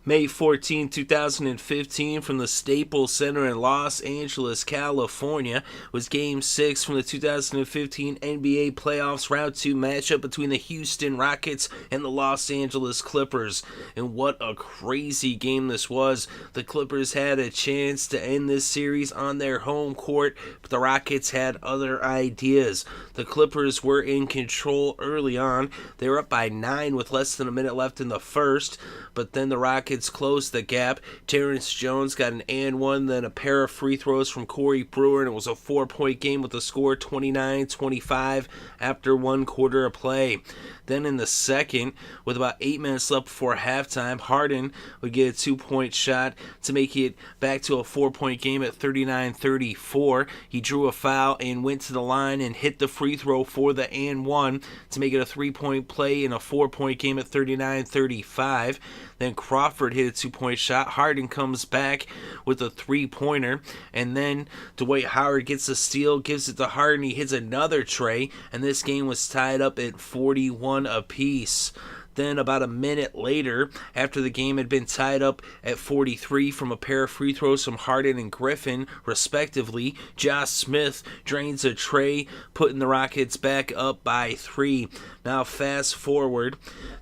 May 14, 2015, from the Staples Center in Los Angeles, California, was Game 6 from the 2015 NBA Playoffs Round 2 matchup between the Houston Rockets and the Los Angeles Clippers. And what a crazy game this was. The Clippers had a chance to end this series on their home court, but the Rockets had other ideas. The Clippers were in control early on. They were up by 9 with less than a minute left in the first, but then the Rockets closed the gap. Terrence Jones got an and one, then a pair of free throws from Brewer, and it was a 4-point game with the score 29-25 after 1 quarter of play. Then in the second, with about 8 minutes left before halftime, Harden would get a 2-point shot to make it back to a 4-point game at 39-34. He drew a foul and went to the line and hit the free throw for the and one to make it a 3-point play in a 4-point game at 39-35. Then Crawford hit a 2-point shot. Harden comes back with a 3-pointer. And then Dwight Howard gets a steal, gives it to Harden. He hits another tray. And this game was tied up at 41 apiece. Then about a minute later, after the game had been tied up at 43 from a pair of free throws from Harden and Griffin, respectively, Josh Smith drains a tray, putting the Rockets back up by 3. Now fast forward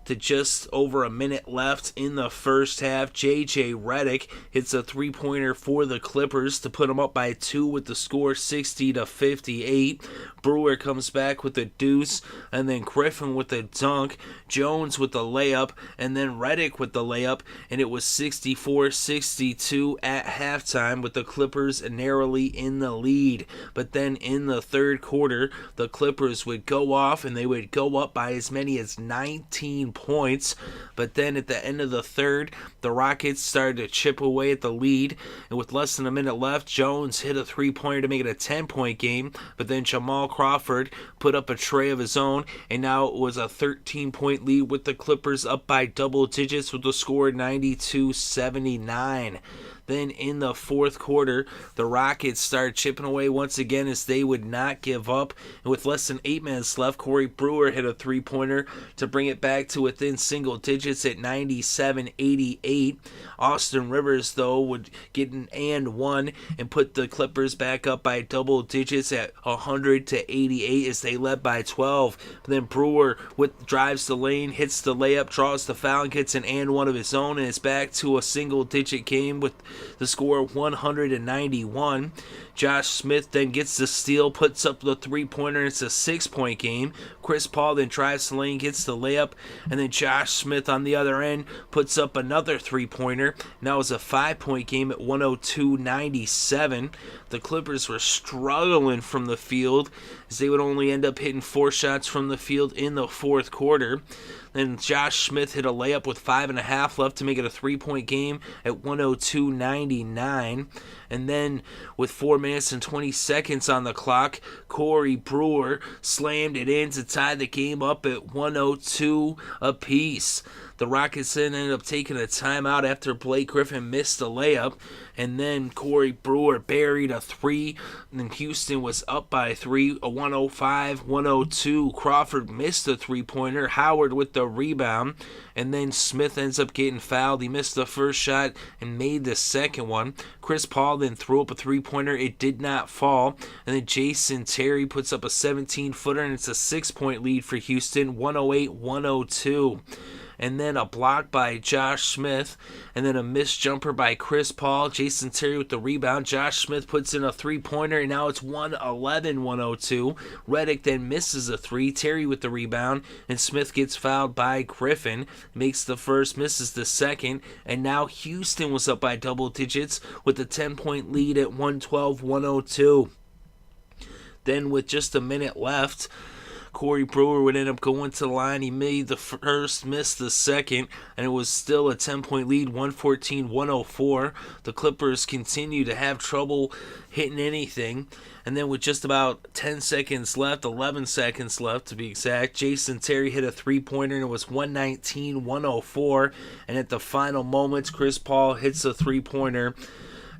to just over a minute left in the first half. Redick hits a 3-pointer for the Clippers to put them up by 2 with the score 60-58. Brewer comes back with a deuce, and then Griffin with a dunk, Jones with the layup, and then Redick with the layup, and it was 64-62 at halftime with the Clippers narrowly in the lead. But then in the third quarter, the Clippers would go off, and they would go up by as many as 19 points. But then at the end of the third, the Rockets started to chip away at the lead, and with less than a minute left, Jones hit a 3-pointer to make it a 10-point game, but then Jamal Crawford put up a tray of his own, and now it was a 13-point lead with the Clippers up by double digits with the score 92-79. Then in the fourth quarter, the Rockets started chipping away once again as they would not give up. And with less than 8 minutes left, Brewer hit a 3-pointer to bring it back to within single digits at 97-88. Austin Rivers, though, would get an and one and put the Clippers back up by double digits at 100-88 as they led by 12. But then Brewer drives the lane, hits the layup, draws the foul, and gets an and one of his own, and it's back to a single-digit game with the score 191. Josh Smith then gets the steal, puts up the 3-pointer, and it's a 6-point game. Chris Paul then drives the lane, gets the layup, and then Josh Smith on the other end puts up another 3-pointer. Now it was a 5-point game at 102-97. The Clippers were struggling from the field as they would only end up hitting 4 shots from the field in the fourth quarter. Then Josh Smith hit a layup with 5.5 left to make it a 3-point game at 102-99. And then with 4 minutes and 20 seconds on the clock, Brewer slammed it in to tie the game up at 102 apiece. The Rockets then ended up taking a timeout after Blake Griffin missed a layup, and then Brewer buried a 3, and then Houston was up by 3, a 105-102. Crawford missed a 3-pointer, Howard with the rebound, and then Smith ends up getting fouled. He missed the first shot and made the second one. Chris Paul then threw up a 3-pointer. It did not fall. And then Jason Terry puts up a 17-footer, and it's a 6-point lead for Houston, 108-102. And then a block by Josh Smith, and then a missed jumper by Chris Paul. Jason Terry with the rebound. Josh Smith puts in a 3-pointer, and now it's 111-102. Redick then misses a 3. Terry with the rebound, and Smith gets fouled by Griffin. Makes the first, misses the second, and now Houston was up by double digits with a 10-point lead at 112-102. Then with just a minute left, Brewer would end up going to the line. He made the first, missed the second, and it was still a 10-point lead, 114-104. The Clippers continue to have trouble hitting anything. And then with just about 10 seconds left, 11 seconds left to be exact, Jason Terry hit a 3-pointer, and it was 119-104. And at the final moments, Chris Paul hits a 3-pointer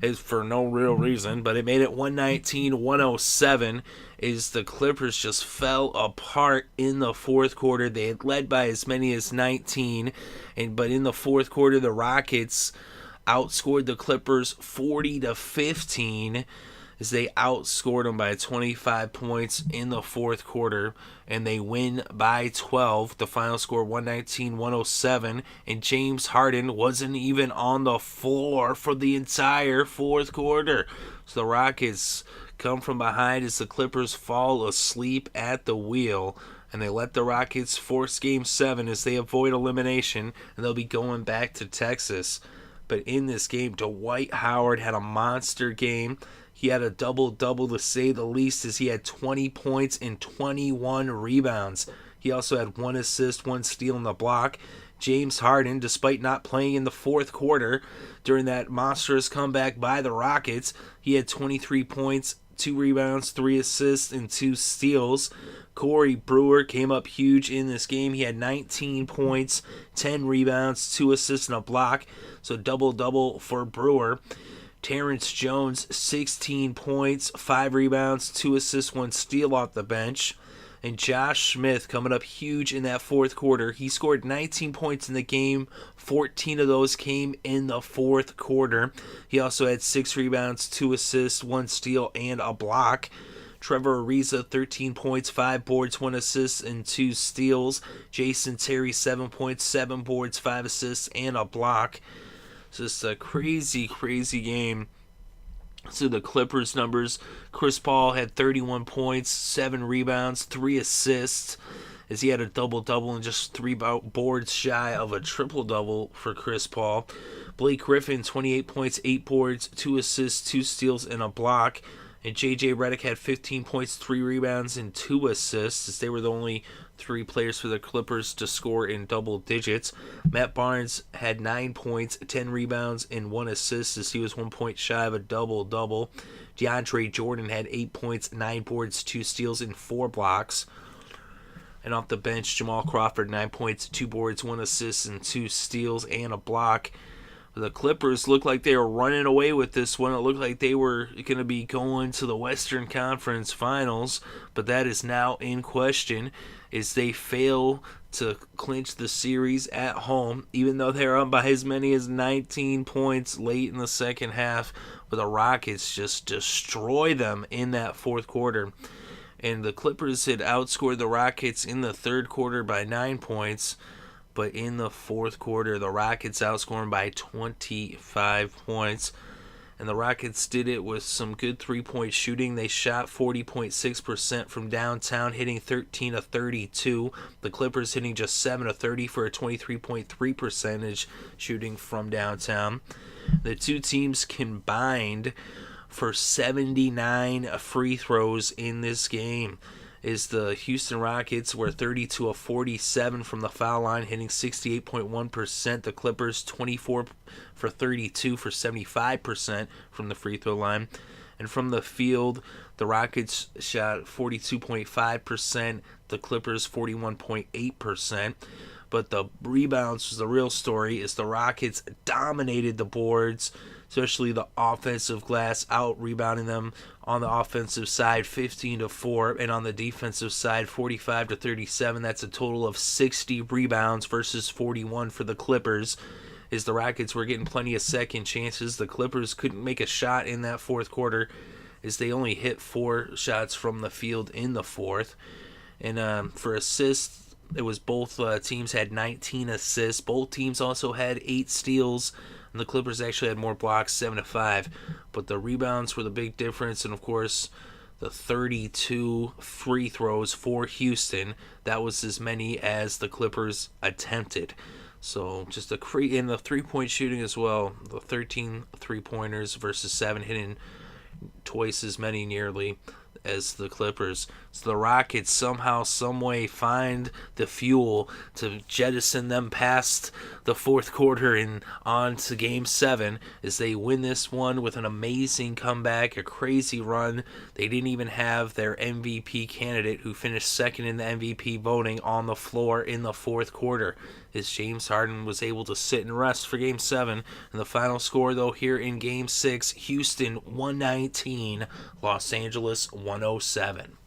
is for no real reason, but it made it 119-107 as the Clippers just fell apart in the fourth quarter. They had led by as many as 19, but in the fourth quarter, the Rockets outscored the Clippers 40-15 as they outscored them by 25 points in the fourth quarter, and they win by 12. The final score 119-107, and James Harden wasn't even on the floor for the entire fourth quarter. So the Rockets come from behind as the Clippers fall asleep at the wheel, and they let the Rockets force Game 7 as they avoid elimination, and they'll be going back to Texas. But in this game, Dwight Howard had a monster game. He had a double-double to say the least, as he had 20 points and 21 rebounds. He also had 1 assist, 1 steal in the block. James Harden, despite not playing in the fourth quarter during that monstrous comeback by the Rockets, he had 23 points, 2 rebounds, 3 assists, and 2 steals. Brewer came up huge in this game. He had 19 points, 10 rebounds, 2 assists, and a block. So double-double for Brewer. Terrence Jones, 16 points, 5 rebounds, 2 assists, 1 steal off the bench. And Josh Smith coming up huge in that fourth quarter. He scored 19 points in the game. 14 of those came in the fourth quarter. He also had 6 rebounds, 2 assists, 1 steal, and a block. Trevor Ariza, 13 points, 5 boards, 1 assist, and 2 steals. Jason Terry, 7 points, 7 boards, 5 assists, and a block. It's just a crazy, crazy game. So the Clippers numbers, Chris Paul had 31 points, 7 rebounds, 3 assists, as he had a double-double and just 3 boards shy of a triple-double for Chris Paul. Blake Griffin, 28 points, 8 boards, 2 assists, 2 steals, and a block. And J.J. Redick had 15 points, 3 rebounds, and 2 assists, as they were the only 3 players for the Clippers to score in double digits. Matt Barnes had 9 points, 10 rebounds, and 1 assist, as he was 1 point shy of a double-double. DeAndre Jordan had 8 points, 9 boards, 2 steals, and 4 blocks. And off the bench, Jamal Crawford, 9 points, 2 boards, 1 assist, and 2 steals, and a block. The Clippers looked like they were running away with this one. It looked like they were going to be going to the Western Conference Finals, but that is now in question as they fail to clinch the series at home, even though they're up by as many as 19 points late in the second half. But the Rockets just destroy them in that fourth quarter. And the Clippers had outscored the Rockets in the third quarter by 9 points. But in the fourth quarter, the Rockets outscored by 25 points. And the Rockets did it with some good three-point shooting. They shot 40.6% from downtown, hitting 13 of 32. The Clippers hitting just 7 of 30 for a 23.3% shooting from downtown. The two teams combined for 79 free throws in this game. Is the Houston Rockets were 32 of 47 from the foul line, hitting 68.1%. The Clippers 24 for 32 for 75% from the free throw line. And from the field, the Rockets shot 42.5%, the Clippers 41.8%. But the rebounds was the real story, is the Rockets dominated the boards, especially the offensive glass, out-rebounding them on the offensive side 15-4, and on the defensive side 45-37. That's a total of 60 rebounds versus 41 for the Clippers. As the Rockets were getting plenty of second chances, the Clippers couldn't make a shot in that fourth quarter, as they only hit 4 shots from the field in the fourth. And for assists, it was both teams had 19 assists. Both teams also had 8 steals. And the Clippers actually had more blocks, 7-5. But the rebounds were the big difference. And, of course, the 32 free throws for Houston, that was as many as the Clippers attempted. So just in the three-point shooting as well, the 13 three-pointers versus 7, hitting twice as many nearly as the Clippers. So the Rockets somehow, someway find the fuel to jettison them past the fourth quarter and on to Game 7 as they win this one with an amazing comeback, a crazy run. They didn't even have their MVP candidate, who finished second in the MVP voting, on the floor in the fourth quarter. as James Harden was able to sit and rest for Game 7. And the final score, though, here in Game 6, Houston 119, Los Angeles 107.